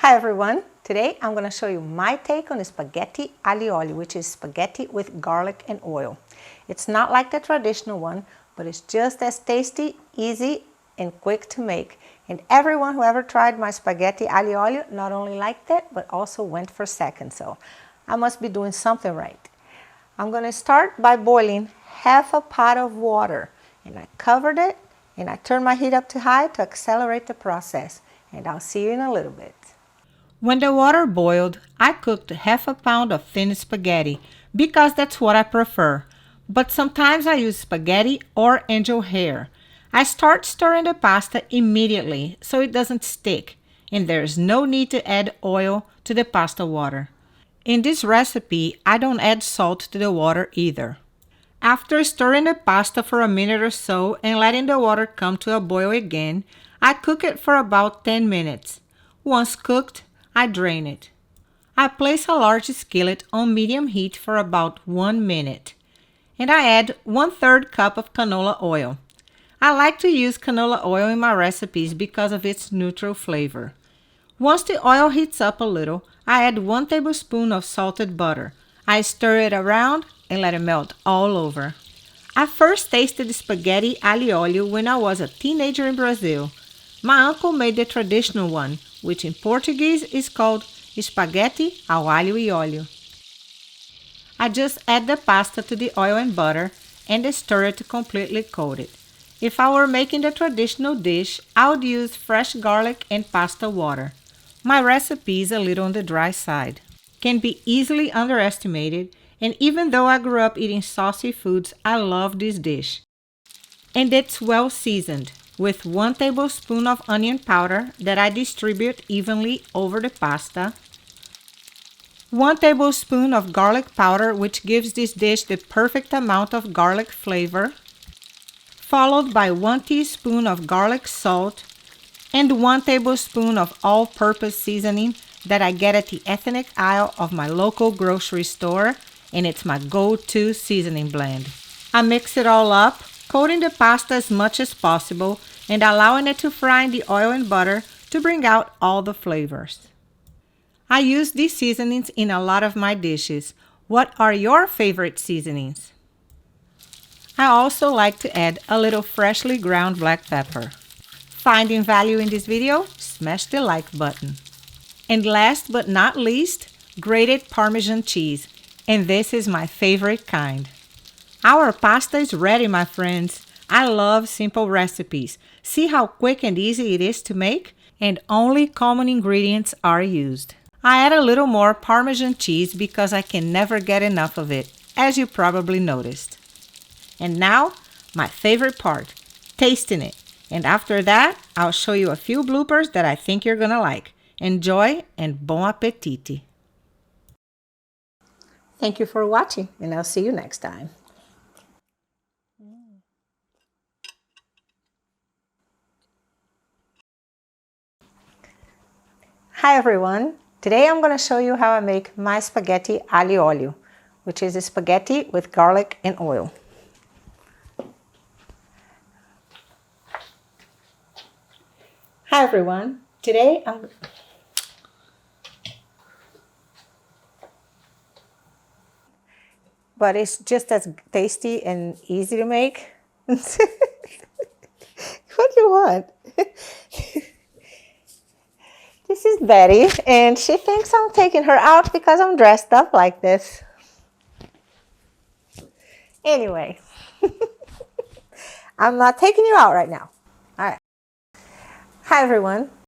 Hi everyone, today I'm going to show you my take on spaghetti aglio, which is spaghetti with garlic and oil. It's not like the traditional one, but it's just as tasty, easy, and quick to make. And everyone who ever tried my spaghetti aglio not only liked it, but also went for seconds. So I must be doing something right. I'm going to start by boiling half a pot of water. And I covered it, and I turned my heat up to high to accelerate the process. And I'll see you in a little bit. When the water boiled, I cooked half a pound of thin spaghetti because that's what I prefer. But sometimes I use spaghetti or angel hair. I start stirring the pasta immediately so it doesn't stick, and there's no need to add oil to the pasta water. In this recipe, I don't add salt to the water either. After stirring the pasta for a minute or so and letting the water come to a boil again, I cook it for about 10 minutes. Once cooked, I drain it. I place a large skillet on medium heat for about 1 minute. And I add 1/3 cup of canola oil. I like to use canola oil in my recipes because of its neutral flavor. Once the oil heats up a little, I add 1 tablespoon of salted butter. I stir it around and let it melt all over. I first tasted spaghetti aglio when I was a teenager in Brazil. My uncle made the traditional one, which in Portuguese is called spaghetti ao alho e óleo. I just add the pasta to the oil and butter and stir it to completely coat it. If I were making the traditional dish, I would use fresh garlic and pasta water. My recipe is a little on the dry side. Can be easily underestimated, and even though I grew up eating saucy foods, I love this dish. And it's well seasoned, with 1 tablespoon of onion powder that I distribute evenly over the pasta, 1 tablespoon of garlic powder, which gives this dish the perfect amount of garlic flavor, followed by 1 teaspoon of garlic salt and 1 tablespoon of all-purpose seasoning that I get at the ethnic aisle of my local grocery store, and it's my go-to seasoning blend. I mix it all up, coating the pasta as much as possible and allowing it to fry in the oil and butter to bring out all the flavors. I use these seasonings in a lot of my dishes. What are your favorite seasonings? I also like to add a little freshly ground black pepper. Finding value in this video? Smash the like button. And last but not least, grated Parmesan cheese. And this is my favorite kind. Our pasta is ready, my friends. I love simple recipes. See how quick and easy it is to make? And only common ingredients are used. I add a little more Parmesan cheese because I can never get enough of it, as you probably noticed. And now, my favorite part, tasting it. And after that, I'll show you a few bloopers that I think you're gonna like. Enjoy and bon appétit! Thank you for watching, and I'll see you next time. Hi everyone, today I'm going to show you how I make my spaghetti aglio, which is a spaghetti with garlic and oil. Hi everyone, today but it's just as tasty and easy to make. What do you want? This is Betty, and she thinks I'm taking her out because I'm dressed up like this. Anyway, I'm not taking you out right now. All right. Hi, everyone.